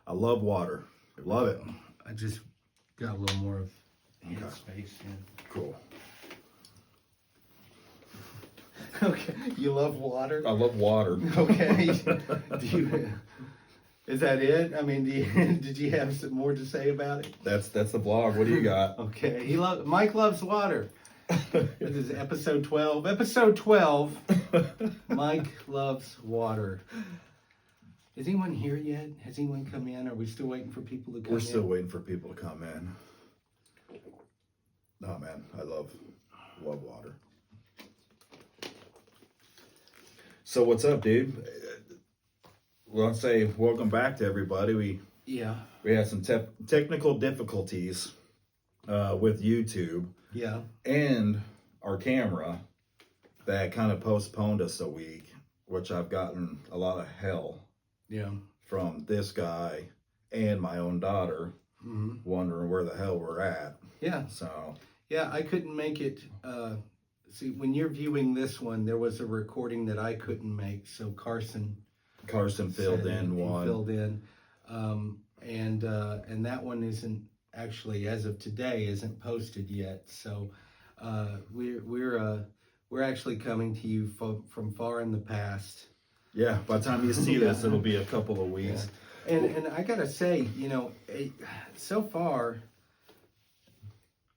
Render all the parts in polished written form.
I love water. Love it. I just got a little more of hand Okay. space. Cool. Okay, you love water? I love water. Okay. Is that it? I mean, did you have some more to say about it? That's the vlog. What do you got? Okay, Mike loves water. This is episode 12. Episode 12. Mike loves water. Is anyone here yet? Has anyone come in? Are we still waiting for people to come in? We're still waiting for people to come in. Oh man, I love water. So what's up, dude? Well, I'll say welcome back to everybody. We had some technical difficulties with YouTube and our camera that kind of postponed us a week, which I've gotten a lot of hell from this guy and my own daughter, wondering where the hell we're at. So I couldn't make it. See, when you're viewing this one, there was a recording that I couldn't make, so Carson filled in one. Filled in, and that one isn't actually, as of today, isn't posted yet. So we're actually coming to you from far in the past. Yeah, by the time you see this, it'll be a couple of weeks. Yeah. And I gotta say, so far,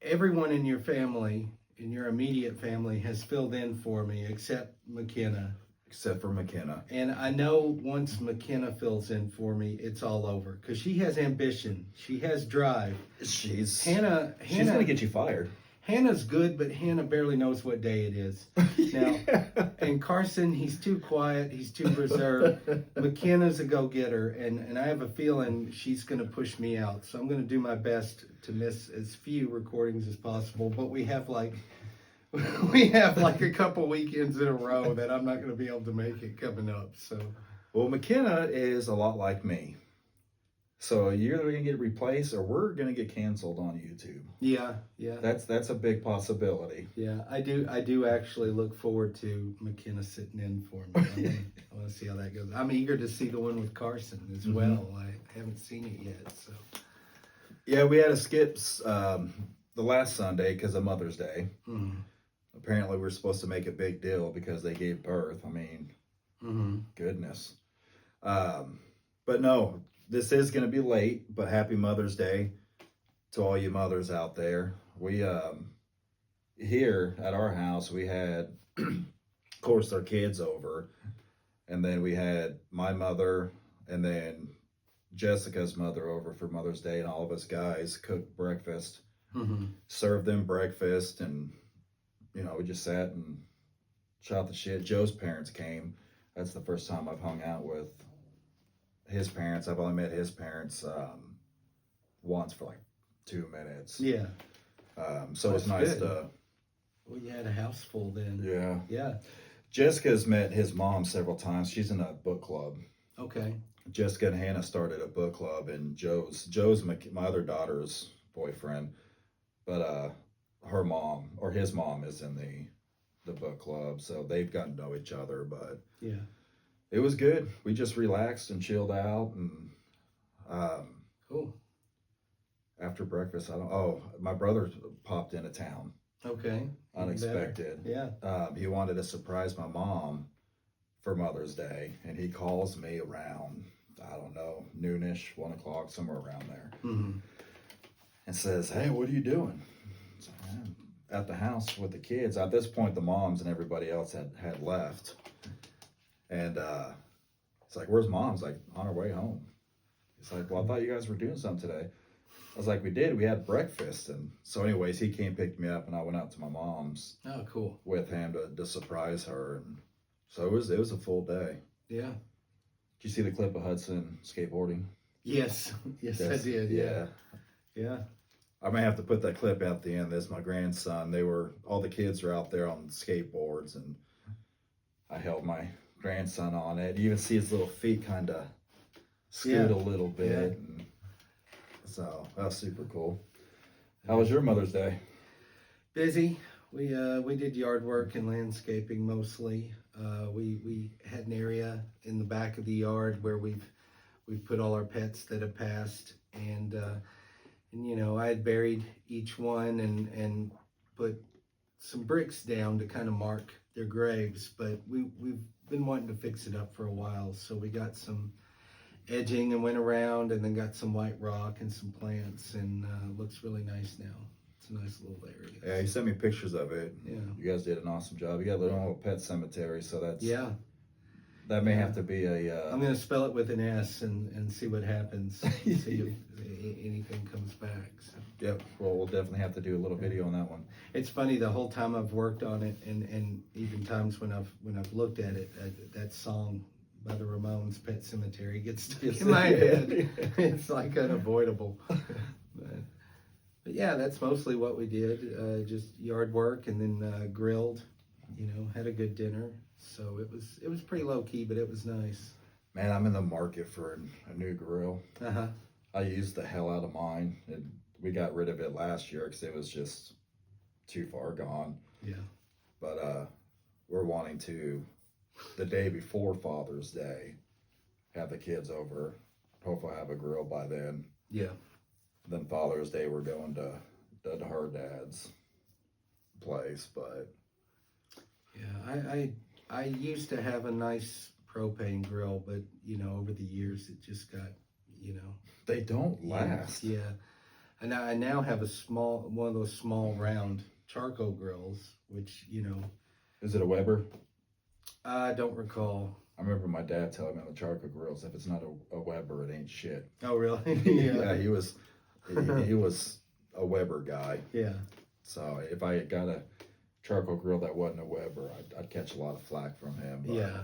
everyone in your family, in your immediate family, has filled in for me, except McKenna. Except for McKenna. And I know once McKenna fills in for me, it's all over. Because she has ambition. She has drive. She's going to get you fired. Hannah's good, but Hannah barely knows what day it is. Now, and Carson, he's too quiet. He's too reserved. McKenna's a go-getter. And I have a feeling she's going to push me out. So I'm going to do my best to miss as few recordings as possible. But we have like a couple weekends in a row that I'm not going to be able to make it coming up. So, well, McKenna is a lot like me. So you're either going to get replaced or we're going to get canceled on YouTube. Yeah. That's a big possibility. Yeah, I do actually look forward to McKenna sitting in for me. I want to see how that goes. I'm eager to see the one with Carson as well. I haven't seen it yet. So. Yeah, we had to skip the last Sunday because of Mother's Day. Apparently, we're supposed to make a big deal because they gave birth. I mean, goodness. But no, this is going to be late, but happy Mother's Day to all you mothers out there. We, here at our house, we had, of course, our kids over. And then we had my mother and then Jessica's mother over for Mother's Day. And all of us guys cooked breakfast, served them breakfast, and we just sat and shot the shit. Joe's parents came. That's the first time I've hung out with his parents. I've only met his parents once for like 2 minutes. Yeah. So it's nice to... Well, you had a house full then. Yeah. Jessica's met his mom several times. She's in a book club. Okay. Jessica and Hannah started a book club, and Joe's my other daughter's boyfriend, but her mom or his mom is in the book club, so they've gotten to know each other. But it was good. We just relaxed and chilled out, and cool. After breakfast, my brother popped into town. Okay. Unexpected. Yeah. He wanted to surprise my mom for Mother's Day, and he calls me around, I don't know, noonish, 1 o'clock, somewhere around there, and says, "Hey, what are you doing?" So, "I'm at the house with the kids." At this point, the moms and everybody else had left, and it's like, "Where's Mom's?" Like, "On her way home." He's like, "Well, I thought you guys were doing something today." I was like, "We did. We had breakfast." And so anyways, he came pick me up, and I went out to my mom's. Oh, cool. With him to surprise her. And so it was a full day. Yeah. Did you see the clip of Hudson skateboarding? Yes, I did. Yeah. I may have to put that clip at the end. That's my grandson. All the kids are out there on skateboards, and I held my grandson on it. You even see his little feet kind of scoot a little bit. Yeah. And so that was super cool. How was your Mother's Day? Busy. We did yard work and landscaping mostly. We had an area in the back of the yard where we've we've put all our pets that have passed, and you know, I had buried each one and put some bricks down to kind of mark their graves, but we've been wanting to fix it up for a while, so we got some edging and went around, and then got some white rock and some plants, and looks really nice now. It's a nice little area. Yeah, he sent me pictures of it. Yeah. You guys did an awesome job. You got a little pet cemetery, so that's Yeah. that may have to be a. I'm gonna spell it with an S and see what happens. See if anything comes back. So. Yep. Well, we'll definitely have to do a little video on that one. It's funny, the whole time I've worked on it, and even times when I've looked at it, that song by the Ramones, "Pet Cemetery," gets stuck in my head. It's like unavoidable. But yeah, that's mostly what we did. Just yard work, and then grilled. You know, had a good dinner. So it was pretty low key, but it was nice. Man, I'm in the market for a new grill. Uh-huh. I used the hell out of mine, and we got rid of it last year because it was just too far gone. Yeah. But we're wanting to, the day before Father's Day, have the kids over. Hopefully, have a grill by then. Yeah. Then Father's Day, we're going to her dad's place. But yeah, I used to have a nice propane grill, but you know, over the years it just got, you know, they don't last. Yeah, and I now have one of those small round charcoal grills, which, you know, Is it a Weber? I don't recall. I remember my dad telling me on the charcoal grills, if it's not a Weber, it ain't shit. Oh, really? Yeah, he was a Weber guy. Yeah. So if I got a charcoal grill that wasn't a Weber, I'd catch a lot of flack from him. But Yeah.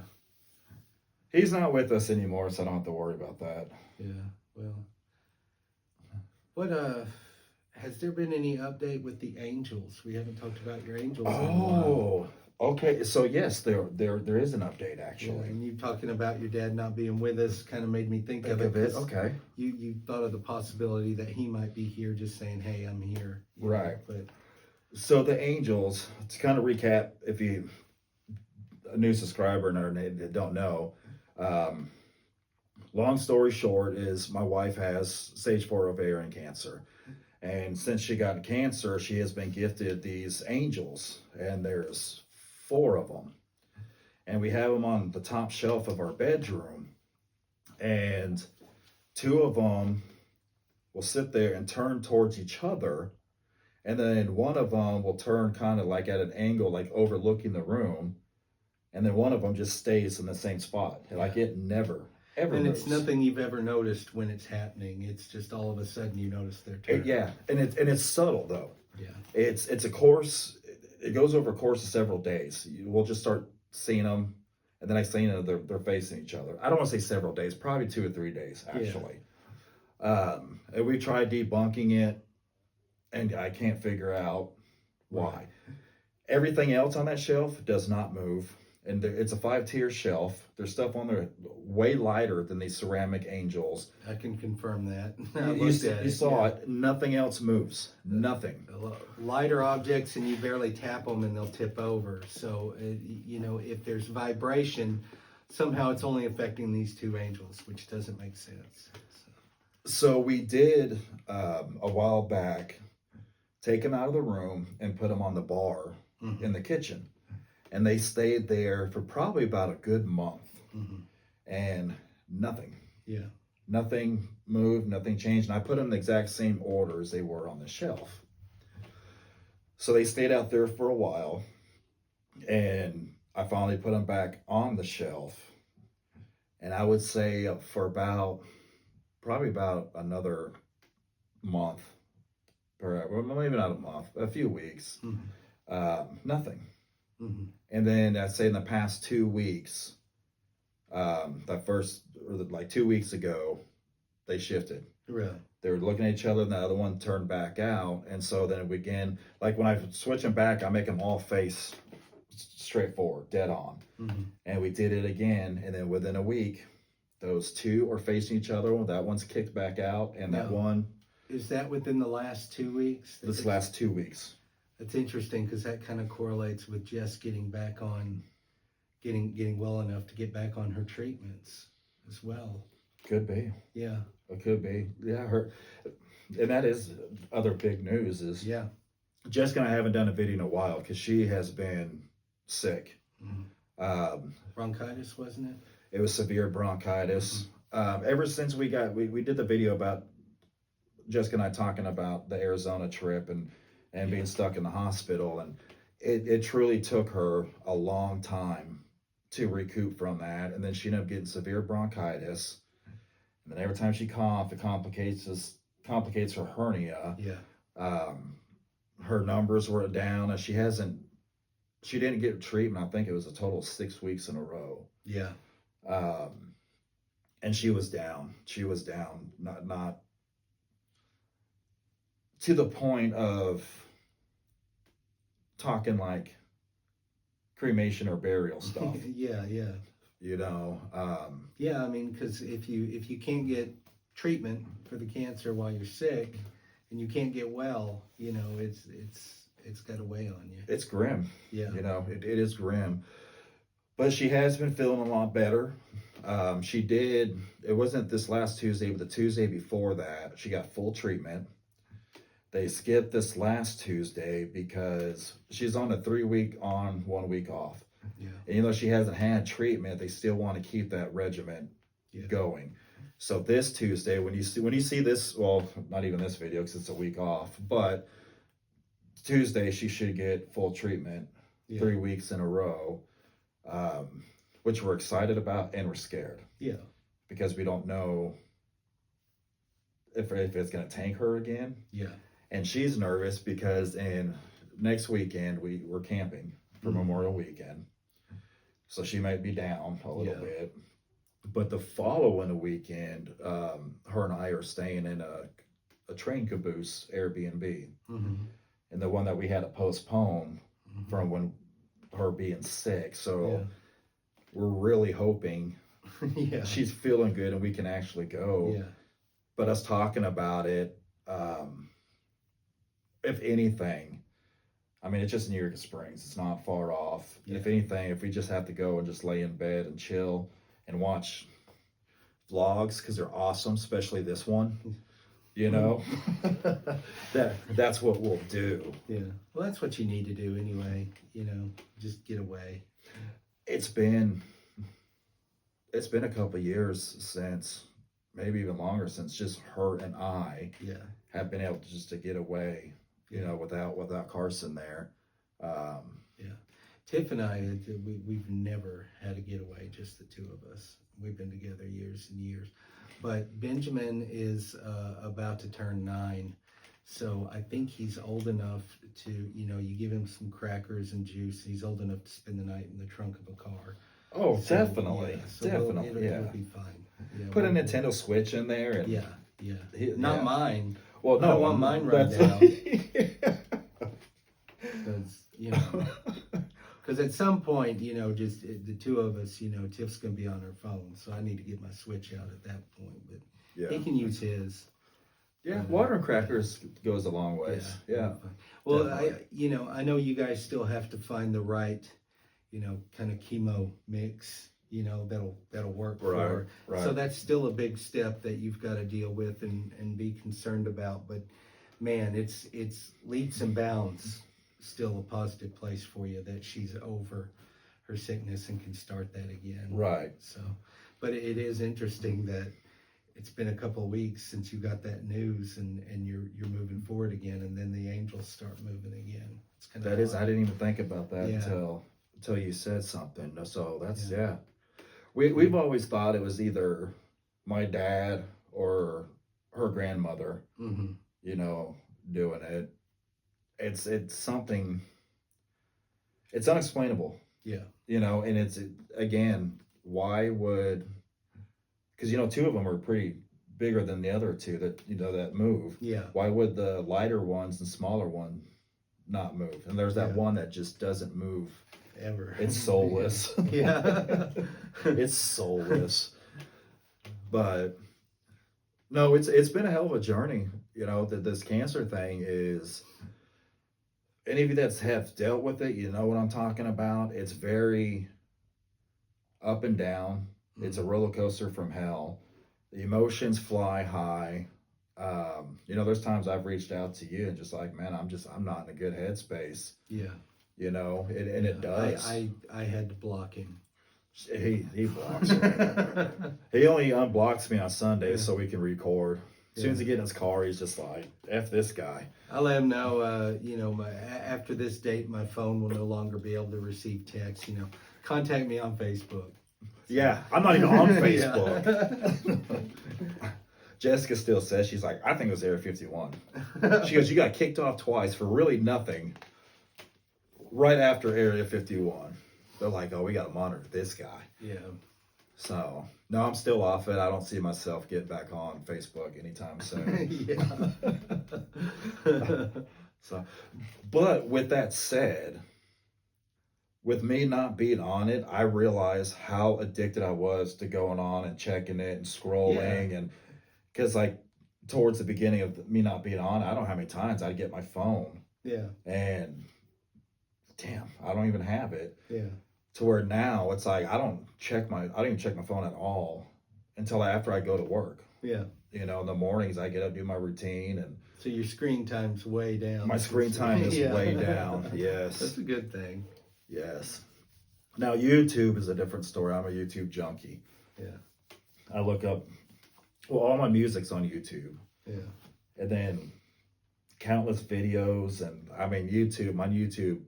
he's not with us anymore, so I don't have to worry about that. Yeah. Well, what has there been any update with the Angels? We haven't talked about your Angels. In a while. Okay. So yes, there is an update Yeah, actually. and you talking about your dad not being with us kind of made me think of it. 'Cause Okay. You thought of the possibility that he might be here, just saying, "Hey, I'm here." You know, Right. but So the Angels, to kind of recap, if you a new subscriber and they don't know, long story short is my wife has stage 4 ovarian cancer. And since she got cancer, she has been gifted these angels, and there's 4 of them. And we have them on the top shelf of our bedroom. And 2 of them will sit there and turn towards each other. And then one of them will turn kind of like at an angle, like overlooking the room. And then one of them just stays in the same spot. Like it never, ever and moves. it's nothing you've ever noticed when it's happening. It's just all of a sudden you notice their turn. Yeah, and it's subtle though. Yeah. It's a course. It goes over a course of several days. We'll just start seeing them, and the next thing you know, they're facing each other. I don't want to say several days, probably 2 or 3 days actually. And we tried debunking it, and I can't figure out why. Everything else on that shelf does not move, and it's a 5-tier shelf. There's stuff on there way lighter than these ceramic angels. I can confirm that. You saw it. Nothing else moves. Nothing. Lighter objects, and you barely tap them and they'll tip over. So, you know, if there's vibration, somehow it's only affecting these 2 angels, which doesn't make sense. So we did, a while back, take them out of the room and put them on the bar in the kitchen. And they stayed there for probably about a good month. And nothing. Yeah. Nothing moved, nothing changed. And I put them in the exact same order as they were on the shelf. So they stayed out there for a while. And I finally put them back on the shelf. And I would say for probably about another month, or maybe not a month, a few weeks, nothing. And then I'd say in the past 2 weeks, like 2 weeks ago, they shifted. Really? They were looking at each other, and the other one turned back out. And so then we again, like when I switch them back, I make them all face straight forward, dead on. And we did it again, and then within a week, those 2 are facing each other. That one's kicked back out, and that one. Is that within the last 2 weeks? This last 2 weeks. That's interesting, because that kind of correlates with Jess getting back on, getting well enough to get back on her treatments as well. Could be. Yeah. It could be. Yeah, her, and that is other big news is Yeah. Jessica and I haven't done a video in a while because she has been sick. Mm-hmm. Um, Bronchitis, wasn't it? it was severe bronchitis. Ever since we did the video about Jessica and I talking about the Arizona trip and being stuck in the hospital, and it truly took her a long time to recoup from that, and then she ended up getting severe bronchitis, and then every time she coughed, it complicates her hernia. Yeah. Her numbers were down, and she didn't get treatment. I think it was a total of 6 weeks in a row. Yeah. And she was down. She was down, not to the point of talking like cremation or burial stuff. Yeah. Yeah. You know, Yeah. I mean, because if you can't get treatment for the cancer while you're sick, and you can't get well, you know, it's got to weigh on you. it's grim. Yeah. You know, it is grim. But she has been feeling a lot better. It wasn't this last Tuesday, but the Tuesday before that, she got full treatment. They skipped this last Tuesday because she's on a 3-week on, 1 week off. Yeah. And even though she hasn't had treatment, they still want to keep that regimen going. So this Tuesday, when you see this, well, not even this video because it's a week off, but Tuesday she should get full treatment 3 weeks in a row, which we're excited about and we're scared. Yeah. Because we don't know if it's going to tank her again. Yeah. And she's nervous because next weekend we're camping for Memorial Weekend. So she might be down a little bit. But the following weekend, her and I are staying in a train caboose Airbnb. Mm-hmm. And the one that we had to postpone from when her being sick. So we're really hoping she's feeling good and we can actually go. Yeah. But us talking about it, if anything, I mean, it's just in Eureka Springs. It's not far off. Yeah. If anything, if we just have to go and just lay in bed and chill and watch vlogs, because they're awesome, especially this one, you know, that's what we'll do. Yeah. Well, that's what you need to do anyway, you know, just get away. It's been a couple of years since, maybe even longer, since just her and I have been able to get away, you know, without Carson there. Tiff and I, we've never had a getaway, just the two of us. We've been together years and years. But Benjamin is about to turn 9. So I think he's old enough to, you know, you give him some crackers and juice. He's old enough to spend the night in the trunk of a car. Oh, So, definitely. so Definitely. it'll be fine. Yeah, Put a Nintendo Switch in there. And Not mine. Well, no, I don't want mine right now. Because, you know, because at some point, you know, just the two of us, you know, Tiff's going to be on her phone. So I need to get my Switch out at that point. But he can use his. Yeah, water and crackers goes a long ways. Yeah. Well, definitely. I know you guys still have to find the right, you know, kind of chemo mix, you know, that'll work for her. Right. So that's still a big step that you've got to deal with and be concerned about. But man, it's leaps and bounds still a positive place for you that she's over her sickness and can start that again. Right. So, but it is interesting that it's been a couple of weeks since you got that news and you're moving forward again, and then the angels start moving again. It's kind of That is, I didn't even think about that until you said something. So that's we've always thought it was either my dad or her grandmother, you know, doing it. It's something. It's unexplainable. Yeah. You know, and it's again, why would? Because, you know, 2 of them are pretty bigger than the other 2 that, you know, that move. Yeah. Why would the lighter ones and smaller one not move? And there's that one that just doesn't move. Ever. It's soulless. Yeah. It's soulless. But, no, it's been a hell of a journey. You know, this cancer thing is, any of you that have dealt with it, you know what I'm talking about. It's very up and down. It's a roller coaster from hell. the emotions fly high. There's times I've reached out to you and just like, man, I'm not in a good headspace. Yeah. It does. I had to block him. He blocks me. He only unblocks me on Sundays so we can record. As soon as he gets in his car, he's just like, F this guy. I let him know, after this date, my phone will no longer be able to receive text. Contact me on Facebook. Yeah, I'm not even on Facebook. Jessica still says, she's like, I think it was Area 51. She goes, you got kicked off twice for really nothing right after Area 51. They're like, oh, we got to monitor this guy. Yeah. So, no, I'm still off it. I don't see myself getting back on Facebook anytime soon. But with that said, with me not being on it, I realized how addicted I was to going on and checking it and scrolling. And because, like, towards the beginning of me not being on, I don't know how many times I'd get my phone. Yeah. And damn, I don't even have it. Yeah. To where now it's like I don't even check my phone at all until after I go to work. Yeah. In the mornings I get up, do my routine, and so your screen time's way down. My screen time is way down. Yes. That's a good thing. Yes. Now YouTube is a different story. I'm a YouTube junkie. Yeah. I look up all my music's on YouTube. Yeah. And then countless videos, and I mean my YouTube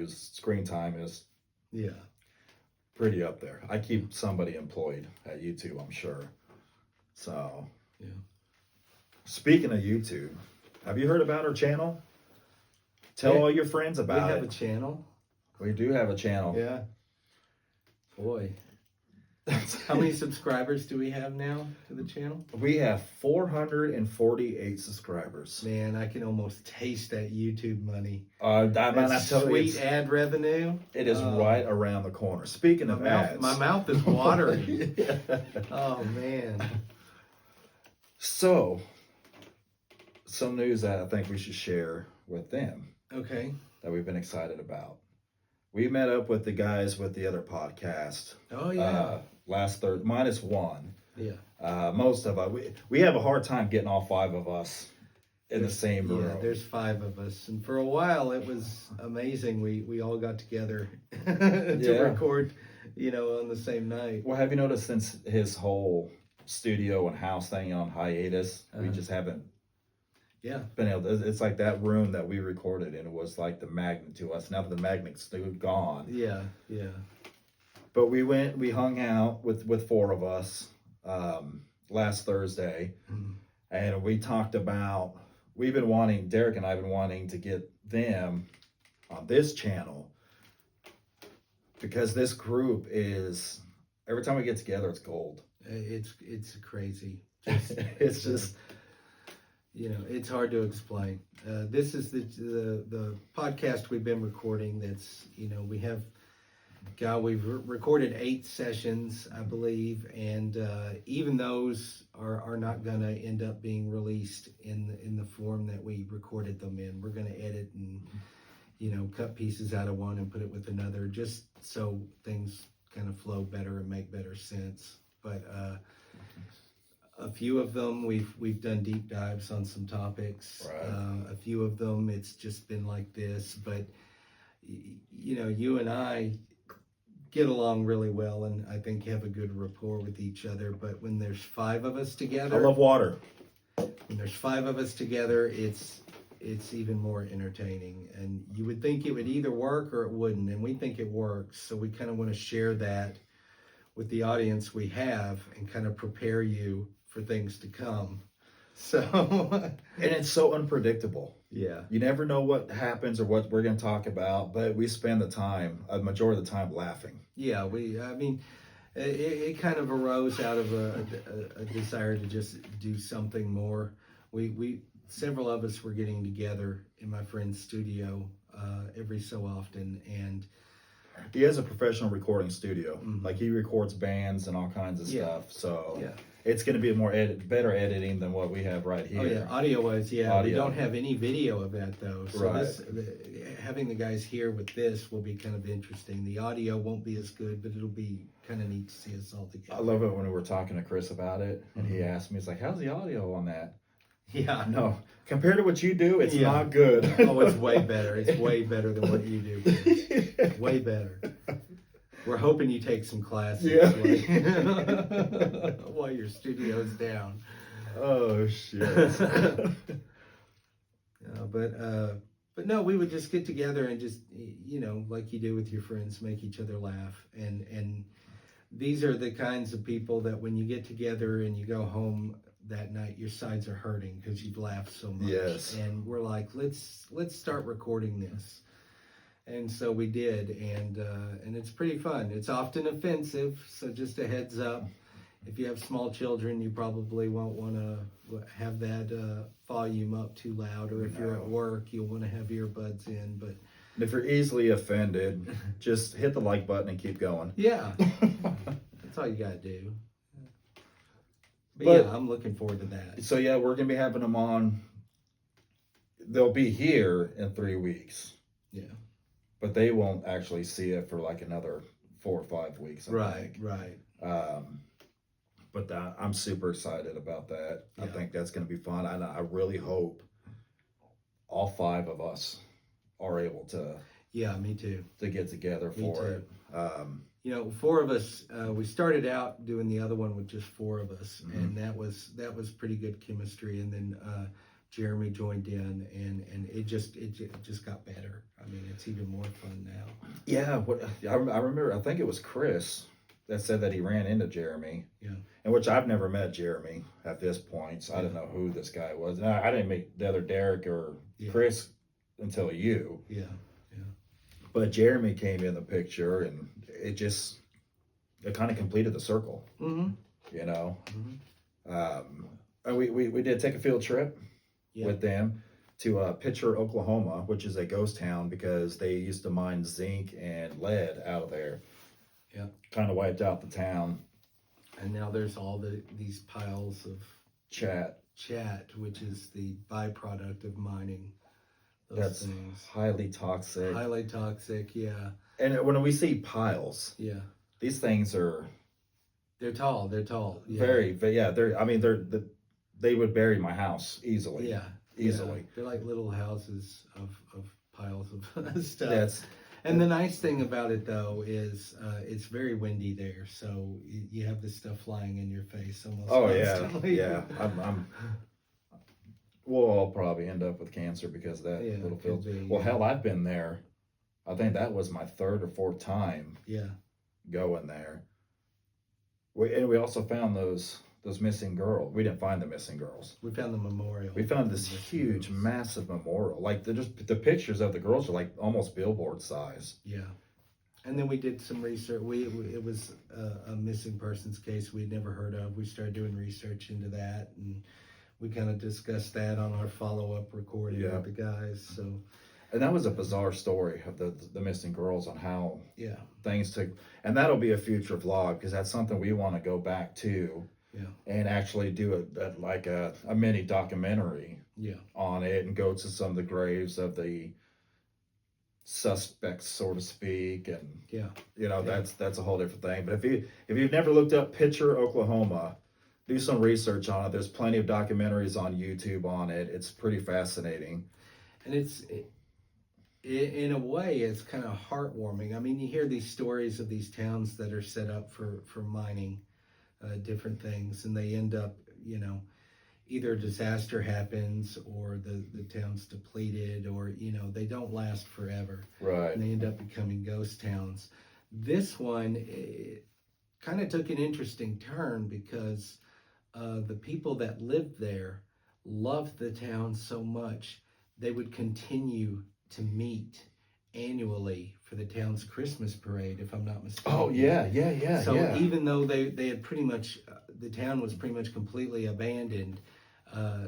screen time is pretty up there. I keep somebody employed at YouTube, I'm sure. So speaking of YouTube, have you heard about our channel? Tell all your friends about it. We have a channel. We do have a channel. Yeah. Boy. How many subscribers do we have now to the channel? We have 448 subscribers. Man, I can almost taste that YouTube money. That's sweet ad revenue. It is right around the corner. Speaking of ads. My mouth is watering. Oh, man. So, some news that I think we should share with them. Okay. That we've been excited about. We met up with the guys with the other podcast. Oh, yeah. Last Thursday, minus one. Yeah. Most of us, we have a hard time getting all five of us in the same room. Yeah, there's five of us. And for a while, it was amazing. We all got together to record, on the same night. Well, have you noticed since his whole studio and house thing on hiatus, we just haven't been able to, it's like that room that we recorded in, it was like the magnet to us. Now that the magnet's gone. Yeah. But we hung out with four of us last Thursday, and we talked about, Derek and I have been wanting to get them on this channel, because this group is, every time we get together, it's gold. It's crazy. It's just, it's hard to explain. This is the podcast we've been recording. That's, we've recorded 8 sessions, I believe, and even those are not going to end up being released in the form that we recorded them in. We're going to edit and cut pieces out of one and put it with another, just so things kind of flow better and make better sense. But a few of them we've done deep dives on some topics. Right. A few of them it's just been like this, but you and I get along really well, and I think have a good rapport with each other. But when there's 5 of us together, I love water. When there's 5 of us together, it's even more entertaining. And you would think it would either work or it wouldn't, and we think it works. So we kind of want to share that with the audience we have and kind of prepare you for things to come. So, and it's so unpredictable. Yeah. You never know what happens or what we're going to talk about, but we spend a majority of the time laughing. Yeah, it kind of arose out of a desire to just do something more. Several of us were getting together in my friend's studio every so often, and he has a professional recording studio. Like, he records bands and all kinds of stuff. So it's going to be better editing than what we have right here. Oh yeah, audio-wise, yeah. We Audio. don't have any video of that though. So Right. having the guys here with this will be kind of interesting. The audio won't be as good, but it'll be kind of neat to see us all together. I love it when we were talking to Chris about it, and he asked me, he's like, "How's the audio on that?" Yeah. No, compared to what you do, it's Yeah. not good. Oh, it's way better. It's way better than what you do. Way better. We're hoping you take some classes Yeah. while your studio's down. Oh shit. But no, we would just get together and just, you know, like you do with your friends, make each other laugh. And these are the kinds of people that when you get together and you go home that night, your sides are hurting because you've laughed so much. Yes. And we're like, let's start recording this. And so we did, and it's pretty fun. It's often offensive, so just a heads up. If you have small children, you probably won't want to have that volume up too loud, or if you're at work, you'll want to have earbuds in. But If you're easily offended, just hit the like button and keep going. yeah, that's all you gotta do. But But- yeah, I'm looking forward to that. So yeah, we're gonna be having them on. They'll be here in 3 weeks, Yeah, but they won't actually see it for like another 4 or 5 weeks. I right, think. right. But I'm super excited about that. I Yeah. think that's going to be fun. I really hope all 5 of us are able to Yeah, me too. get together Me for too. it. You know, 4 of us. We started out doing the other one with just 4 of us, Mhm. and that was pretty good chemistry. And then Jeremy joined in, and it just got better. I mean, it's even more fun now. Yeah, I remember. I think it was Chris that said that he ran into Jeremy. Yeah. And which I've never met Jeremy at this point, so I didn't know who this guy was. And I didn't meet the other Derek or Yeah. Chris until you. Yeah, But Jeremy came in the picture, and it kind of completed the circle, mm-hmm. you know. Mm-hmm. And we did take a field trip Yeah. with them to Pitcher, Oklahoma, which is a ghost town because they used to mine zinc and lead out of there. Yeah. Kind of wiped out the town. And now there's all these piles of Chat. chat, which is the byproduct of mining those That's things. highly toxic. Highly toxic. Yeah, And when we see piles, yeah. these things are They're tall. They're tall. Yeah. they would bury my house easily. Yeah. Easily. Yeah. They're like little houses of piles of stuff. That's And the nice thing about it, though, is it's very windy there, so you have this stuff flying in your face almost constantly. yeah. We'll all probably end up with cancer because of that Yeah, little could field. be, Well, yeah. hell, I've been there. I think that was my 3rd or 4th time Yeah. going there. We also found those missing girls. We didn't find the missing girls. We found the memorial. We found this Missing huge, girls. massive memorial. Like the pictures of the girls are like almost billboard size. Yeah. And then we did some research. It was a missing persons case we'd never heard of. We started doing research into that, and we kind of discussed that on our follow-up recording Yeah. with the guys. So, And that was a bizarre story of the missing girls on how yeah. things took. And that'll be a future vlog because that's something we want to go back to. Yeah. And actually do a mini documentary Yeah. on it and go to some of the graves of the suspects, so to speak, and Yeah. you know Yeah. that's a whole different thing. But if you've never looked up Pitcher, Oklahoma, do some research on it. There's plenty of documentaries on YouTube on it. It's pretty fascinating. And in a way, it's kind of heartwarming. I mean, you hear these stories of these towns that are set up for mining different things, and they end up, you know, either a disaster happens or the town's depleted, or, you know, they don't last forever. Right. And they end up becoming ghost towns. This one kind of took an interesting turn because the people that lived there loved the town so much they would continue to meet annually for the town's Christmas parade, if I'm not mistaken. Oh yeah. So even though they had pretty much, the town was pretty much completely abandoned,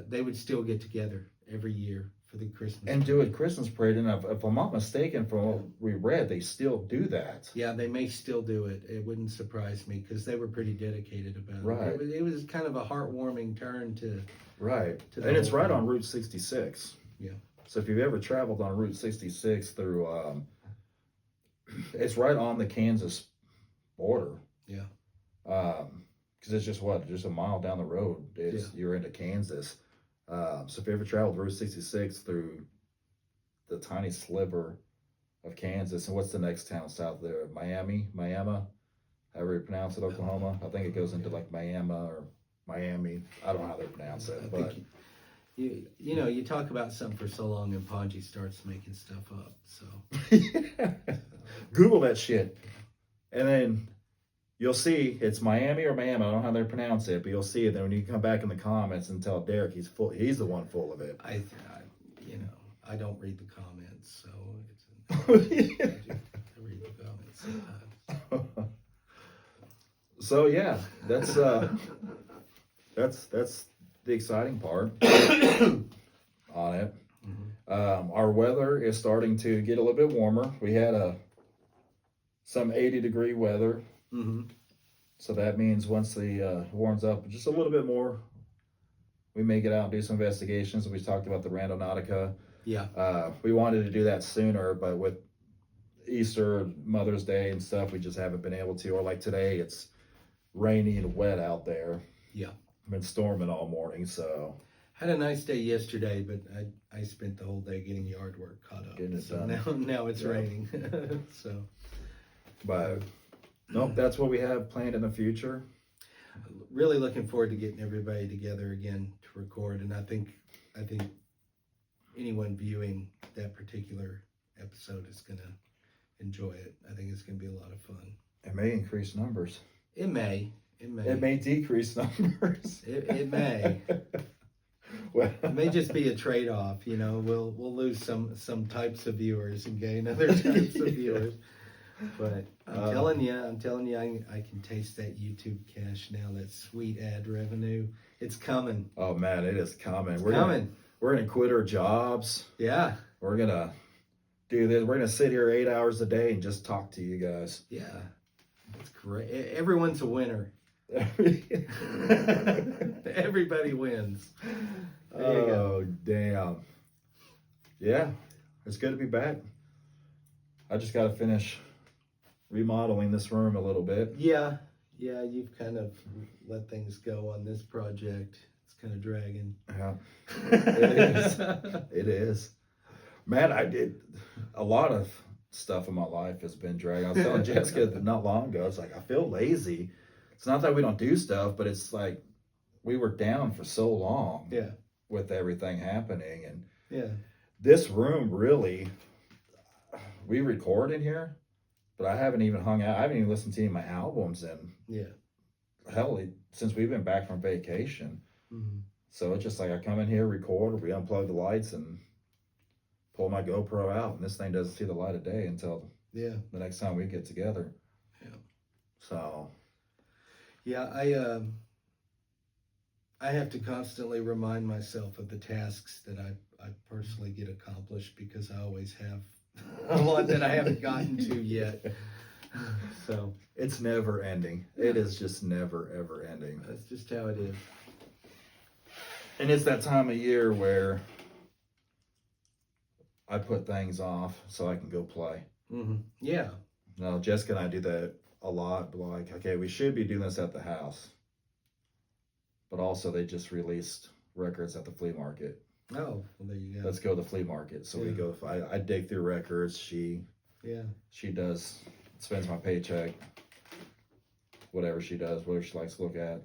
they would still get together every year for the Christmas and do parade. a Christmas parade. And if I'm not mistaken, from what we read, they still do that. Yeah, they may still do it. It wouldn't surprise me because they were pretty dedicated about Right. it. It was kind of a heartwarming turn to. Right. To the And it's whole right thing. on Route 66. Yeah. So if you've ever traveled on Route 66 through, it's right on the Kansas border. Yeah. Because it's just a mile down the road. You're into Kansas. So if you ever traveled Route 66 through the tiny sliver of Kansas, and what's the next town south there? Miami, however you pronounce it, Oklahoma. I think it goes into like Miami or Miami. I don't know how they pronounce it, but You talk about something for so long, and Podgy starts making stuff up. So Google that shit, and then you'll see it's Miami or Miami. I don't know how they pronounce it, but you'll see it. Then when you come back in the comments and tell Derek he's the one full of it. I don't read the comments, so I read the comments sometimes. So yeah, that's the exciting part on it. Our weather is starting to get a little bit warmer. We had some 80-degree weather. So that means once the warms up just a little bit more, we may get out and do some investigations. We talked about the Randonautica. Yeah. We wanted to do that sooner, but with Easter, Mother's Day and stuff, we just haven't been able to. Or like today, it's rainy and wet out there. Yeah. Been storming all morning, so. Had a nice day yesterday, but I spent the whole day getting yard work caught up. Getting it so done. now it's raining. So. But nope, that's what we have planned in the future. Really looking forward to getting everybody together again to record, and I think anyone viewing that particular episode is gonna enjoy it. I think it's gonna be a lot of fun. It may increase numbers. It may. It may decrease numbers. It may. Well, It may just be a trade-off. We'll lose some types of viewers and gain other types of viewers. But I'm telling you, I can taste that YouTube cash now. That sweet ad revenue. It's coming. oh man, it is coming. We're gonna quit our jobs. Yeah. We're gonna do this. We're gonna sit here 8 hours a day and just talk to you guys. Yeah. That's great. Everyone's a winner. Everybody wins. There you go. Oh damn. Yeah, it's good to be back. I just got to finish remodeling this room a little bit. Yeah, you've kind of let things go on this project. It's kind of dragging. Yeah, it is. It is. Man, I did a lot of stuff in my life has been dragging. I was telling Jessica that not long ago, it's like, I feel lazy. It's not that we don't do stuff, but it's like we were down for so long. Yeah. With everything happening. And Yeah. this room really, we record in here, but I haven't even hung out. I haven't even listened to any of my albums in hell since we've been back from vacation. Mm-hmm. So it's just like I come in here, record, we unplug the lights and pull my GoPro out, and this thing doesn't see the light of day until the next time we get together. Yeah. So yeah, I have to constantly remind myself of the tasks that I personally get accomplished because I always have a lot that I haven't gotten to yet. So it's never ending. It is just never ever ending. that's just how it is. And it's that time of year where I put things off so I can go play. Mm-hmm. Yeah. Now, Jessica and I do that a lot. Like, okay, we should be doing this at the house. But also, they just released records at the flea market. Oh, well, there you go. Let's go to the flea market. So we go, I dig through records. She does, spends my paycheck, whatever she does, whatever she likes to look at.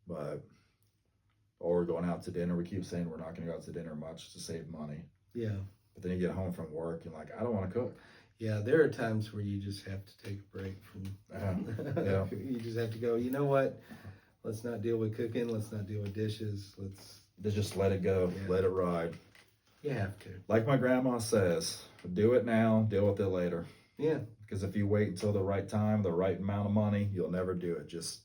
But, or we're going out to dinner. We keep saying we're not going to go out to dinner much to save money. Yeah. But then you get home from work and like, I don't want to cook. Yeah, there are times where you just have to take a break from. Yeah. You just have to go. You know what? Let's not deal with cooking. Let's not deal with dishes. Let's just let it go. Yeah. Let it ride. You have to. Like my grandma says, do it now, deal with it later. Yeah. Because if you wait until the right time, the right amount of money, you'll never do it. Just,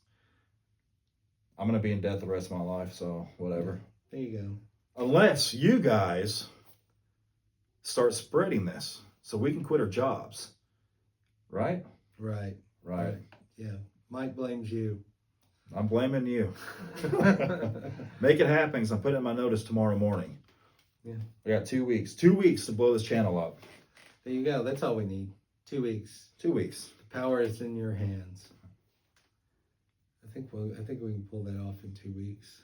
I'm going to be in debt the rest of my life, so whatever. There you go. unless you guys start spreading this so we can quit our jobs. Right? Right. Right. Yeah. Mike blames you. I'm blaming you. Make it happen because I'm putting in my notice tomorrow morning. Yeah. I got 2 weeks. 2 weeks to blow this channel up. There you go. That's all we need. 2 weeks. 2 weeks. The power is in your hands. I think we can pull that off in 2 weeks.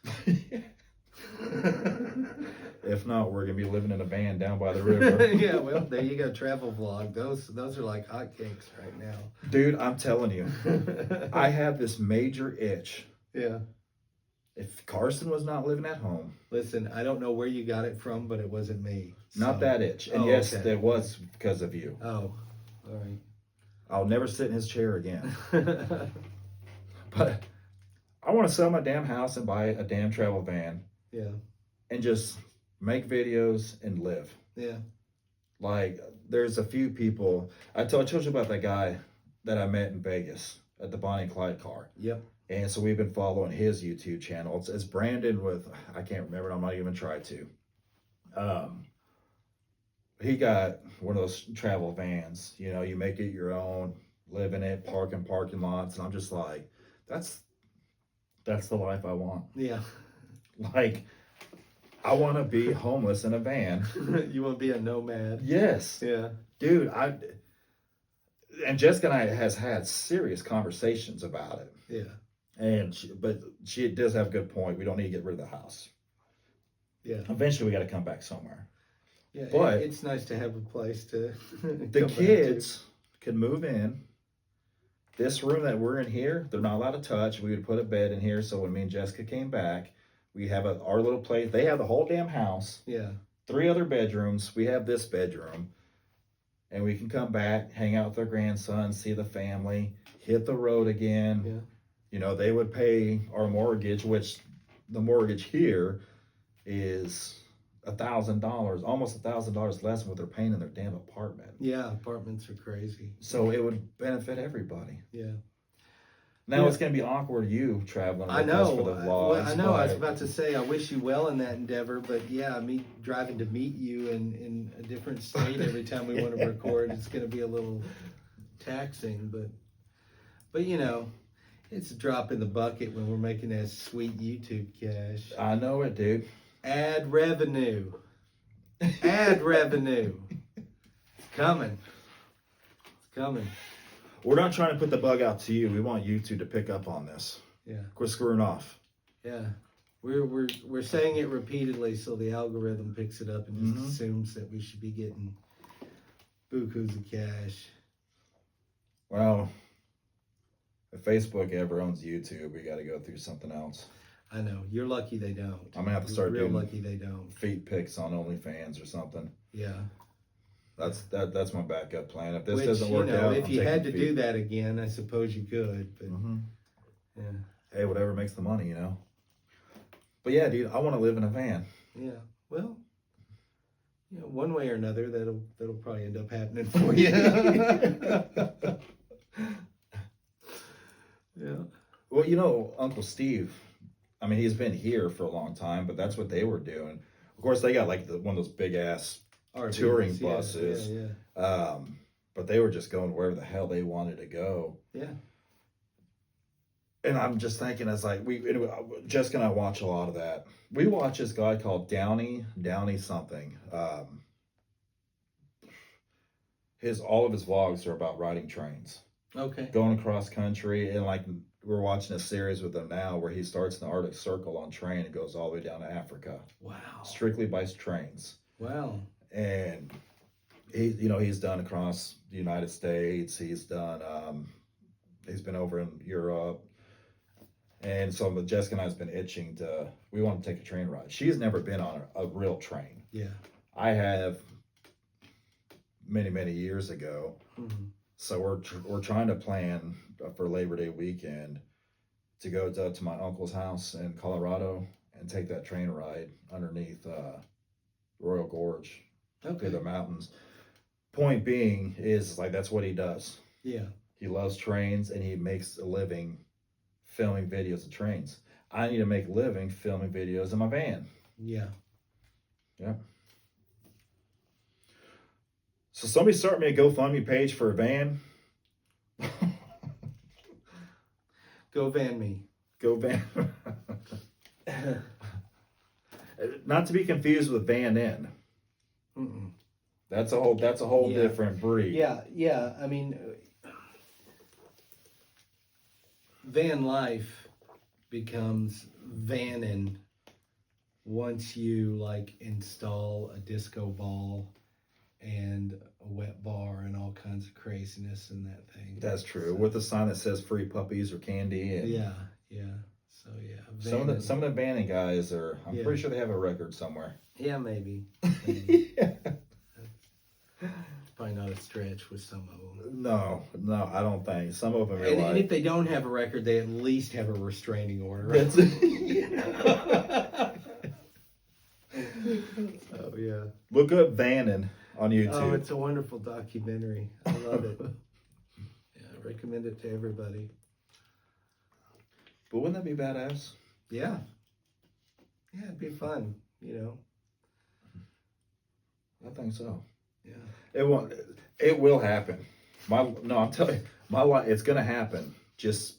If not, we're gonna be living in a van down by the river. Yeah, well, there you go. Travel vlog. Those are like hotcakes right now. Dude, I'm telling you, I have this major itch. Yeah. If Carson was not living at home, Listen, I don't know where you got it from, but it wasn't me. not so- that itch. And Oh, yes, okay. that was because of you. Oh, all right. I'll never sit in his chair again. But I want to sell my damn house and buy a damn travel van Yeah. and just make videos and live. Yeah. Like, there's a few people. I told you about that guy that I met in Vegas at the Bonnie and Clyde car. Yep. And so we've been following his YouTube channel. It's Brandon with, I can't remember, I'm not even trying to. He got one of those travel vans, you know, you make it your own, live in it, park in parking lots. And I'm just like, that's the life I want. Yeah. Like, I want to be homeless in a van. You want to be a nomad? Yes. Yeah. Dude, and Jessica and I has had serious conversations about it. Yeah. And but she does have a good point. We don't need to get rid of the house. Yeah. Eventually, we got to come back somewhere. Yeah. But- it's nice to have a place to. The kids can move in. This room that we're in here, they're not allowed to touch. We would put a bed in here, so when me and Jessica came back, we have our little place. They have the whole damn house, Yeah. 3 other bedrooms. We have this bedroom, and we can come back, hang out with our grandson, see the family, hit the road again. Yeah. You know, they would pay our mortgage, which the mortgage here is $1,000, almost $1,000 less than what they're paying in their damn apartment. Yeah. Apartments are crazy. So it would benefit everybody. Yeah. Now Yeah. it's going to be awkward you traveling with I us know. for the vlogs. I know. I was but- about to say I wish you well in that endeavor, but yeah, me driving to meet you in a different state every time we want to record, it's going to be a little taxing. But you know, it's a drop in the bucket when we're making that sweet YouTube cash. I know it, dude. Ad revenue. Ad revenue. It's coming. It's coming. We're not trying to put the bug out to you. We want you two to pick up on this. Yeah. Quit screwing off. Yeah. We're saying it repeatedly so the algorithm picks it up and just Mhm. assumes that we should be getting bukus of cash. Well, if Facebook ever owns YouTube, we got to go through something else. I know. You're lucky they don't. I'm gonna have to start You're real doing lucky they don't. feet pics on OnlyFans or something. Yeah. That's my backup plan. If this Which, doesn't work out, if I'm you had to taking do that again, I suppose you could. But Mhm. yeah. Hey, whatever makes the money, you know. But yeah, dude, I want to live in a van. Yeah. Well, you know, one way or another, that'll probably end up happening for you. Yeah. Well, you know, Uncle Steve, I mean, he's been here for a long time, but that's what they were doing. Of course, they got like one of those big ass, RVs, Touring yeah, buses. Yeah. but they were just going wherever the hell they wanted to go. Yeah. And I'm just thinking, it's like Jessica and I watch a lot of that. We watch this guy called Downey something. All of his vlogs are about riding trains, Okay. going across country, and like we're watching a series with him now where he starts in the Arctic Circle on train and goes all the way down to Africa, Wow. strictly by trains. Wow. And he's done across the United States. He's done. He's been over in Europe. And so Jessica and I has been itching we want to take a train ride. She has never been on a real train. Yeah. I have many, many years ago. Mm-hmm. So we're trying to plan for Labor Day weekend to go to my uncle's house in Colorado and take that train ride underneath Royal Gorge Okay. through the mountains. Point being is like that's what he does. Yeah. He loves trains and he makes a living filming videos of trains. I need to make a living filming videos in my van. Yeah. Yeah. So somebody start me a GoFundMe page for a van. Go van me. Go van. Not to be confused with Van In. Mm-mm. That's a whole Yeah. different breed. Yeah. I mean, van life becomes vanning once you like install a disco ball and a wet bar and all kinds of craziness in that thing. That's true. So, With a sign that says free puppies or candy. And yeah. So yeah, some of the banning guys are. I'm Yeah. pretty sure they have a record somewhere. yeah, maybe. Yeah. Probably not a stretch with some of them. No, I don't think. Some of them are And like. if they don't have a record, they at least have a restraining order. That's Oh yeah. Look up Vanning on YouTube. Oh, it's a wonderful documentary. I love it. Yeah, I recommend it to everybody. But wouldn't that be badass? Yeah. Yeah, it'd be fun, you know. I think so. Yeah. It won't. It will happen. I'm telling you, my life. It's gonna happen. Just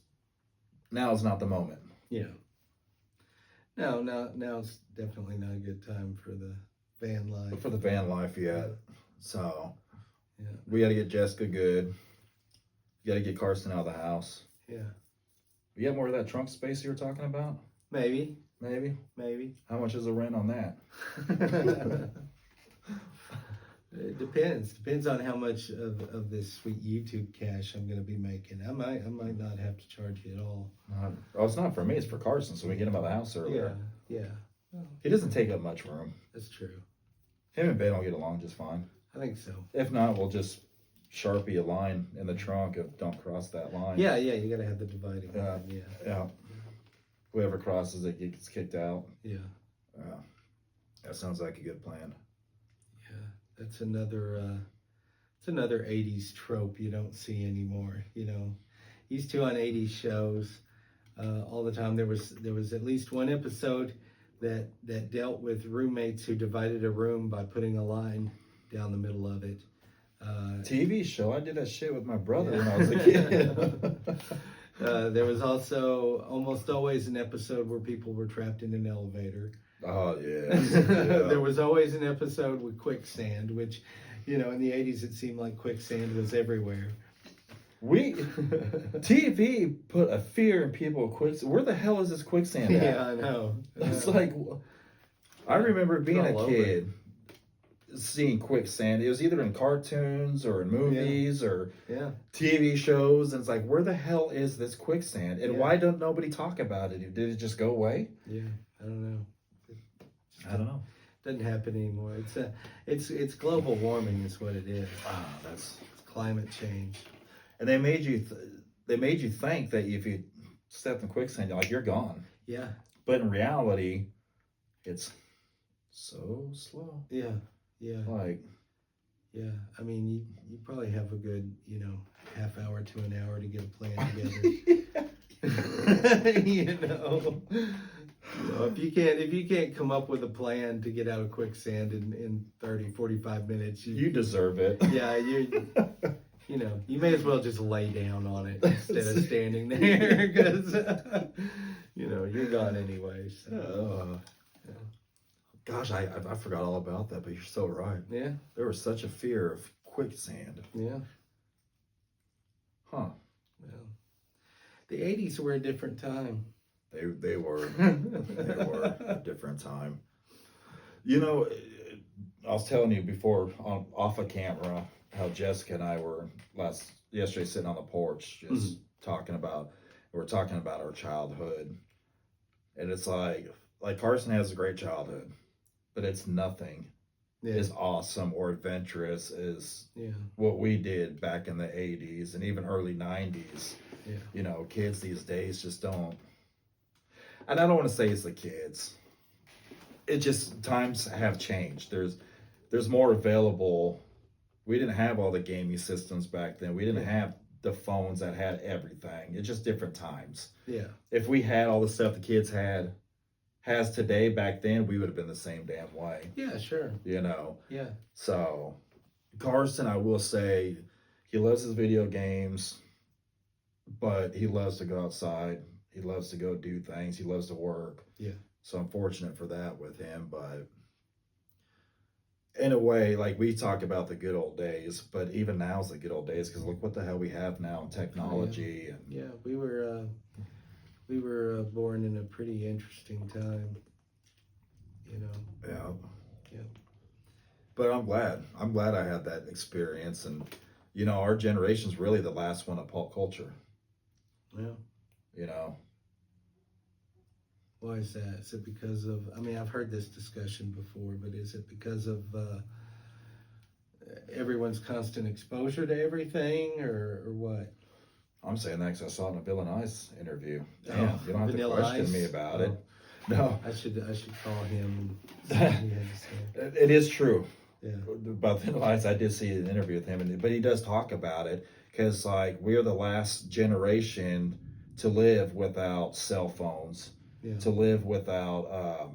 now is not the moment. Yeah. No, now it's definitely not a good time for the van life. For the van life yet. So Yeah. we got to get Jessica good. We got to get Carson out of the house. Yeah. You have more of that trunk space you were talking about? Maybe. Maybe. How much is the rent on that? It depends. Depends on how much of this sweet YouTube cash I'm going to be making. I might not have to charge you at all. Oh, it's not for me. It's for Carson, so we get him out of the house earlier. Yeah. He doesn't take up much room. That's true. Him and Ben will get along just fine. I think so. If not, we'll just Sharpie a line in the trunk of don't cross that line. Yeah. You got to have the dividing Yeah. line. Yeah. Whoever crosses it gets kicked out. Yeah. That sounds like a good plan. Yeah. That's another. It's another '80s trope you don't see anymore. You know, used to on '80s shows all the time. There was at least one episode that dealt with roommates who divided a room by putting a line down the middle of it. TV show. I did that shit with my brother when I was a kid. There was also almost always an episode where people were trapped in an elevator. Oh yeah. There was always an episode with quicksand, which, you know, in the 80s it seemed like quicksand was everywhere. TV put a fear in people of quicksand. Where the hell is this quicksand at? Yeah, I know. It's like, I remember being a all over. kid seeing quicksand. It was either in cartoons or in movies or Yeah. TV shows. And it's like, where the hell is this quicksand? And Yeah. why don't nobody talk about it? Did it just go away? Yeah, I don't know. I don't know. Doesn't happen anymore. It's global warming is what it is. That's. It's climate change. And they made you think that if you stepped in quicksand, you're gone. Yeah. But in reality, it's so slow. Yeah. Like, Yeah. I mean, you probably have a good, half hour to an hour to get a plan together. If you can't come up with a plan to get out of quicksand in 30, 45 minutes, you deserve it. yeah, you may as well just lay down on it instead of standing there because, you're gone anyway. So. Gosh, I forgot all about that, but you're so right. Yeah. There was such a fear of quicksand. Yeah. Huh. Well, the 80s were a different time. They were a different time. I was telling you before off of camera how Jessica and I were yesterday sitting on the porch just talking about our childhood, and it's like Carson has a great childhood, but it's nothing as awesome or adventurous as what we did back in the 80s and even early 90s. Yeah. Kids these days just don't. And I don't want to say it's the kids. It just, times have changed. There's more available. We didn't have all the gaming systems back then. We didn't have the phones that had everything. It's just different times. Yeah. If we had all the stuff the kids had, has today, back then, we would have been the same damn way, Yeah, sure. you know? Yeah. So, Carson, I will say, he loves his video games, but he loves to go outside. He loves to go do things. He loves to work. Yeah. So I'm fortunate for that with him, but in a way, like we talk about the good old days, but even now's the good old days because look what the hell we have now in technology. Oh, yeah. We were born in a pretty interesting time, you know. Yeah. Yeah. But I'm glad I had that experience, and you know, our generation's really the last one of pop culture. Yeah. You know. Why is that? Is it because of? I mean, I've heard this discussion before, but is it because of everyone's constant exposure to everything, or what? I'm saying that because I saw it in a Bill and I's interview. Oh, Damn, you don't have to Vanilla question Ice? me about Oh. it. No, I should call him and see what he had to say. it is true. Yeah. About Vanilla Ice, I did see an interview with him, but he does talk about it because like we're the last generation to live without cell phones, Yeah. to live without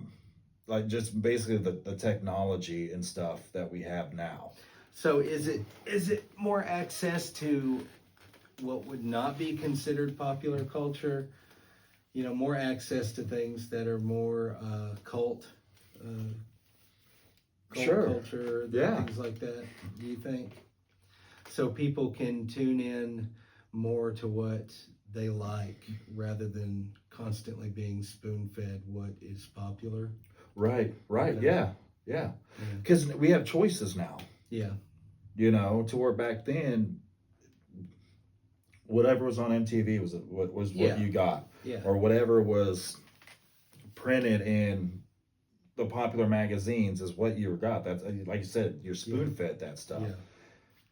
like just basically the technology and stuff that we have now. So is it more access to what would not be considered popular culture? You know, more access to things that are more cult Sure. culture, Yeah. things like that. Do you think? So people can tune in more to what they like rather than constantly being spoon-fed what is popular. Right. Okay. Yeah. Because we have choices now. Yeah. You know, to where back then, whatever was on MTV was what Yeah. you got, Yeah. or whatever was printed in the popular magazines is what you got. That's like you said, you're spoon fed that stuff. Yeah.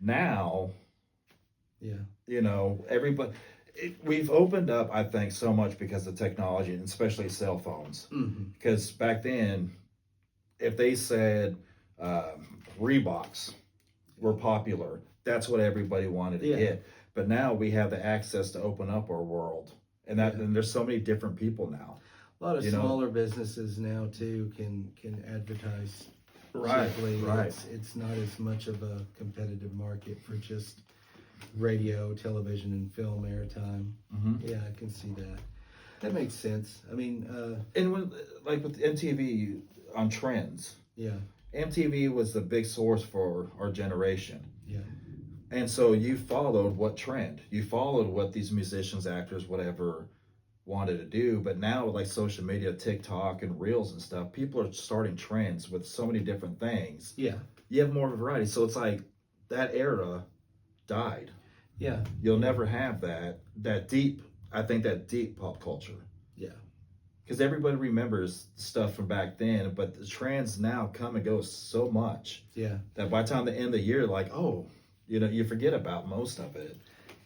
Now, Yeah. you know, everybody. We've opened up, I think, so much because of technology, and especially cell phones. Mm-hmm. Because back then, if they said Reeboks were popular, that's what everybody wanted to Yeah. get. But now we have the access to open up our world, and and there's so many different people now. A lot of You know? smaller businesses now too can advertise cheaply. Right. It's not as much of a competitive market for just radio, television, and film airtime. Mm-hmm. Yeah, I can see that. That makes sense. I mean, And when, like with MTV on trends, yeah, MTV was the big source for our generation. yeah, And so you followed what trend? You followed what these musicians, actors, whatever wanted to do. But now with like social media, TikTok and Reels and stuff, people are starting trends with so many different things. yeah, You have more variety. So it's like that era died. yeah, You'll never have that deep, I think that deep pop culture. yeah, Because everybody remembers stuff from back then, but the trends now come and go so much yeah. that by the time they end the year, like, oh, you know, you forget about most of it.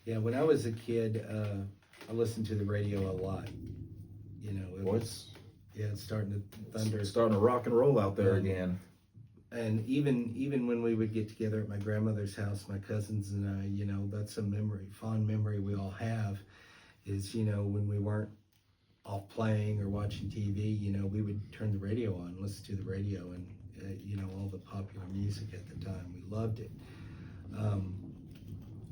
Yeah, when I was a kid, I listened to the radio a lot. You know, it's starting to thunder. Starting to rock and roll out there Yeah. again. And even when we would get together at my grandmother's house, my cousins and I, you know, that's a fond memory we all have, is, you know, when we weren't off playing or watching TV, you know, we would turn the radio on, listen to the radio, and you know, all the popular music at the time. We loved it.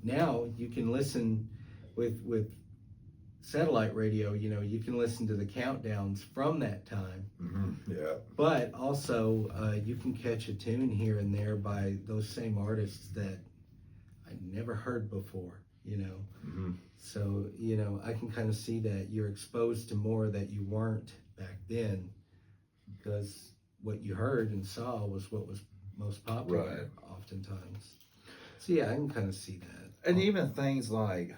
Now you can listen with satellite radio, you know, you can listen to the countdowns from that time. Mm-hmm. Yeah. But also, you can catch a tune here and there by those same artists that I never heard before, you know. Mm-hmm. So, you know, I can kind of see that you're exposed to more that you weren't back then, because what you heard and saw was what was most popular, oftentimes. So, yeah, I can kind of see that. And even things like,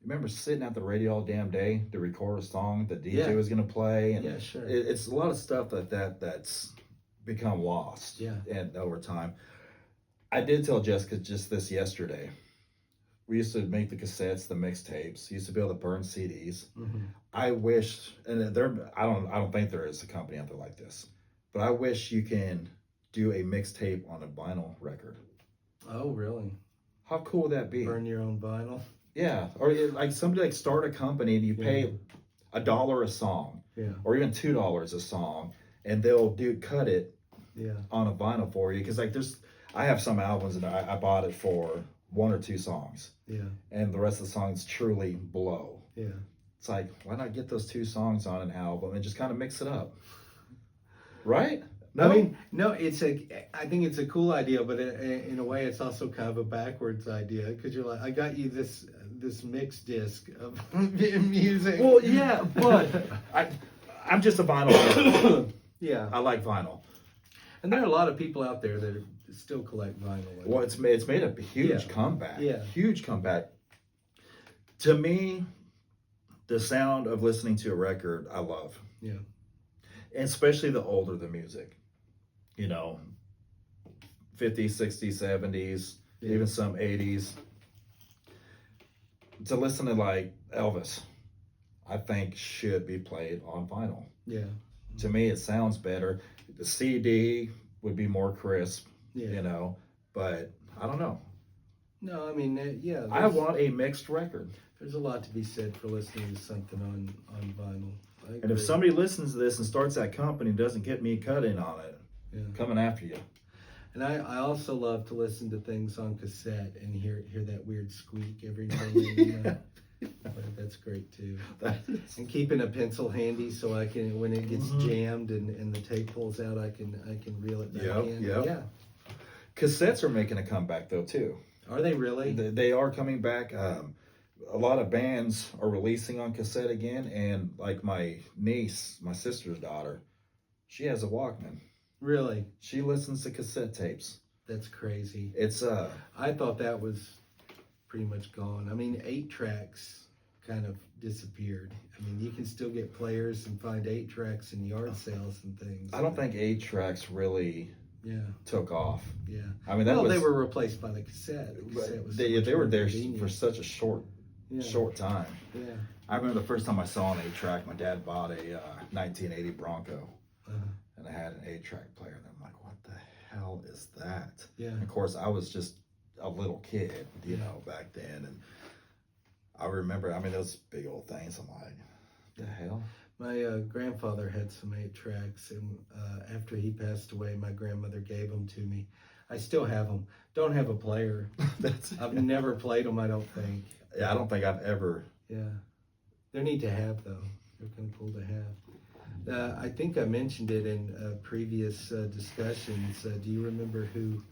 remember sitting at the radio all damn day to record a song the DJ was going to play? And yeah, sure. It's a lot of stuff that's become lost. Yeah. And over time. I did tell Jessica just this yesterday. We used to make the cassettes, the mixtapes. Used to be able to burn CDs. Mm-hmm. I wish, and I don't think there is a company out there like this, but I wish you can do a mixtape on a vinyl record. Oh, really? How cool would that be? Burn your own vinyl? Yeah, or like somebody like start a company and you pay $1 a song, Yeah. or even $2 a song, and they'll cut it Yeah. on a vinyl for you. Because like I have some albums and I bought it for one or two songs, Yeah. and the rest of the songs truly blow. Yeah. It's like, why not get those two songs on an album and just kind of mix it up, right? No, I mean, no, I think it's a cool idea, but in a way, it's also kind of a backwards idea because you're like, I got you this mixed disc of music. well, yeah, but I'm just a vinyl fan. Yeah, I like vinyl. and there are a lot of people out there that still collect vinyl. Well, it's made a huge comeback. Yeah. Huge comeback. To me, the sound of listening to a record, I love. Yeah. And especially the older the music. 50s, 60s, 70s, Yeah. even some 80s. To listen to like Elvis, I think should be played on vinyl. Yeah. To me, it sounds better. The CD would be more crisp, Yeah. but I don't know. No, I mean, yeah. I want a mixed record. There's a lot to be said for listening to something on vinyl. I And agree. if somebody listens to this and starts that company and doesn't get me cut in on it, Yeah. coming after you. And I also love to listen to things on cassette and hear that weird squeak every now and then. That's great too. And keeping a pencil handy so I can, when it gets jammed and the tape pulls out, I can reel it back in. Yep. Yeah. Cassettes are making a comeback though too. Are they really? They are coming back. A lot of bands are releasing on cassette again, and like my niece, my sister's daughter, she has a Walkman. Really? She listens to cassette tapes. That's crazy. It's I thought that was pretty much gone. I mean, 8-tracks kind of disappeared. I mean, you can still get players and find 8-tracks in yard sales and things. I don't think 8-tracks really took off. Yeah. I mean, that they were replaced by the cassette. The cassette was so they much were more there convenient. for such a short time. Yeah. I remember the first time I saw an 8-track, my dad bought a 1980 Bronco, and I had an 8-track player, and I'm like, what the hell is that? Yeah. And of course, I was just a little kid, back then, and I remember, I mean, those big old things, I'm like, what the hell? My grandfather had some 8-tracks, and after he passed away, my grandmother gave them to me. I still have them. Don't have a player. I've never played them, I don't think. Yeah, I don't think I've ever. Yeah. They're neat to have, though. They're kind of cool to have. I think I mentioned it in previous discussions. Do you remember who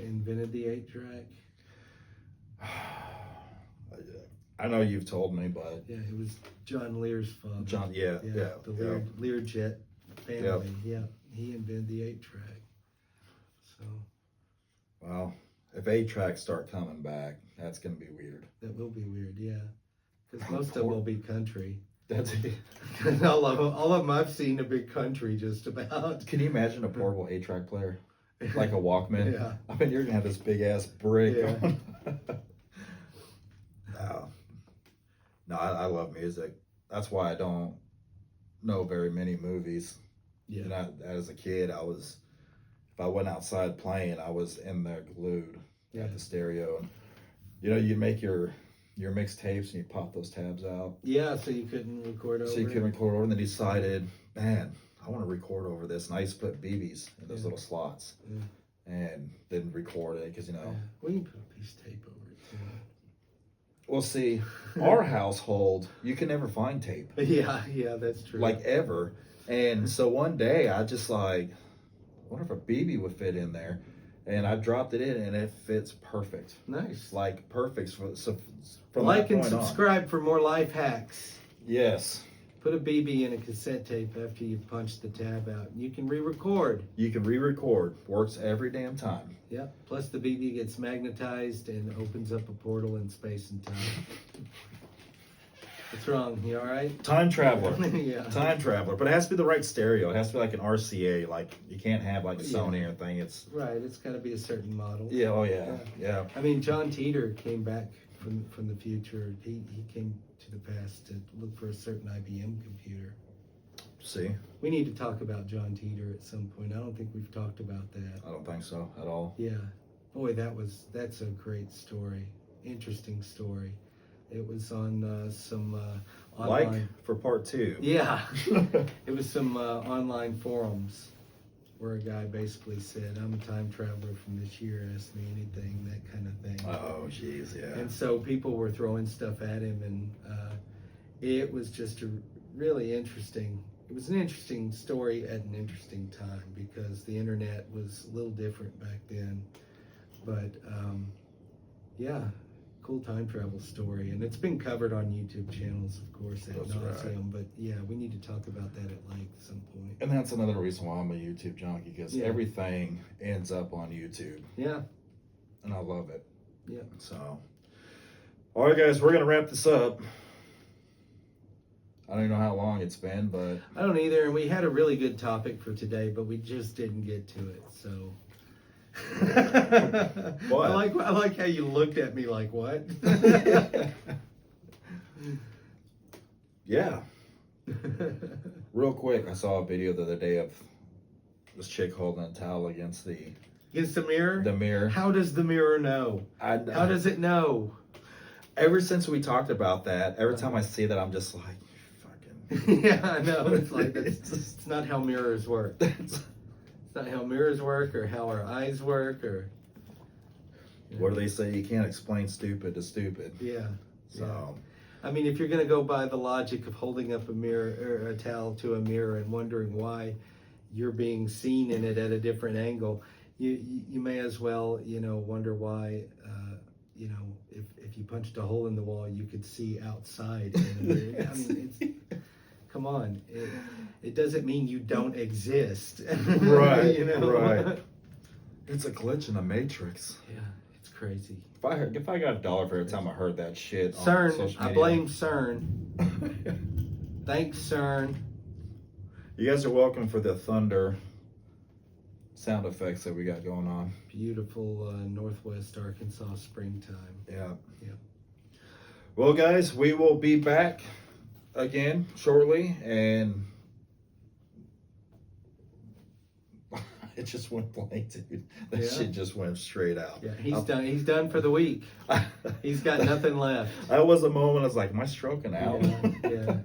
invented the 8-track? I know you've told me, but Yeah, it was John Lear's father. John, The Learjet family. Yep. Yeah, he invented the 8-track. So well, if 8-tracks start coming back, that's gonna be weird. that will be weird, yeah. Because most of them will be country. That's it. all of them I've seen have been country just about. Can you imagine a portable 8-track player? Like a Walkman? Yeah. I mean, you're gonna have this big ass brick. Yeah. No, I love music. That's why I don't know very many movies. Yeah. And as a kid, if I went outside playing, I was in there glued at the stereo. And, you'd make your mixtapes and you pop those tabs out. Yeah, so you couldn't record over. So you could record over, and then decided, man, I want to record over this. And I used to put BBs in those little slots, and then record it because We can put a piece of tape over it too. Well, see, our household, you can never find tape, Yeah, that's true. like ever. And so one day I just like, I wonder if a BB would fit in there. And I dropped it in, and it fits perfect. Nice. Like perfect. From Like that and point on. subscribe for more life hacks. Yes. Put a BB in a cassette tape after you punch the tab out. You can re-record. You can re-record. Works every damn time. Yep. Plus the BB gets magnetized and opens up a portal in space and time. What's wrong? You all right? Time traveler. Yeah. Time traveler. But it has to be the right stereo. It has to be like an RCA. Like you can't have like a Sony or thing. It's Right. It's got to be a certain model. yeah. Oh yeah. Yeah. I mean, John Teeter came back from the future. He came to the past to look for a certain IBM computer. See, We need to talk about John Teeter at some point. I don't think we've talked about that. I don't think so at all. Yeah. Boy, that's a great story. Interesting story. It was on some online. Like for part 2. Yeah, it was some online forums where a guy basically said, "I'm a time traveler from this year. Ask me anything," that kind of thing. Oh, jeez, yeah. And so people were throwing stuff at him, and it was just a really interesting. It was an interesting story at an interesting time because the internet was a little different back then. But yeah, cool time travel story, and it's been covered on YouTube channels, of course, ad That's nauseum. right. But yeah, we need to talk about that at length at some point. And that's another reason why I'm a YouTube junkie, because Yeah. everything ends up on YouTube, Yeah, and I love it. yeah. So, all right, guys, we're gonna wrap this up. I don't even know how long it's been, but I don't either, and we had a really good topic for today, but we just didn't get to it. So, What? I like how you looked at me like, what? yeah. Real quick, I saw a video the other day of this chick holding a towel against the Against the mirror? mirror. How does the mirror know? How does it know? Ever since we talked about that, every time I see that, I'm just like, fucking. Yeah, I know. It's like it's not how mirrors work. It's not how mirrors work, or how our eyes work, or What do they say? You can't explain stupid to stupid. yeah. So, I mean, if you're going to go by the logic of holding up a mirror or a towel to a mirror and wondering why you're being seen in it at a different angle, you may as well, wonder why, if you punched a hole in the wall, you could see outside in the mirror. I mean, come on. It doesn't mean you don't exist. right, You know? right. It's a glitch in the matrix. Yeah, it's crazy. If I got $1 for every time I heard that shit on CERN, social I media. blame CERN. Thanks, CERN. You guys are welcome for the thunder sound effects that we got going on. Beautiful Northwest Arkansas springtime. Yeah. Yeah. Well, guys, we will be back again shortly, and it just went blank, dude. That Yeah. shit just went straight out. Yeah, he's done. He's done for the week. He's got nothing left. That was a moment I was like, am I stroking out? Yeah.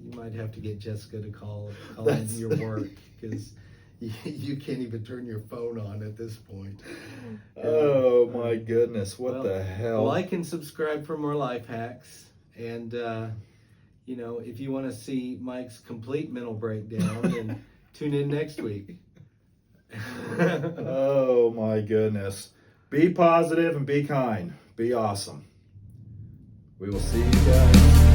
You might have to get Jessica to call in your work, because you can't even turn your phone on at this point. Oh my goodness, what the hell? Like and subscribe for more life hacks, and if you want to see Mike's complete mental breakdown, then tune in next week. Oh my goodness. Be positive and be kind. Be awesome. We will see you guys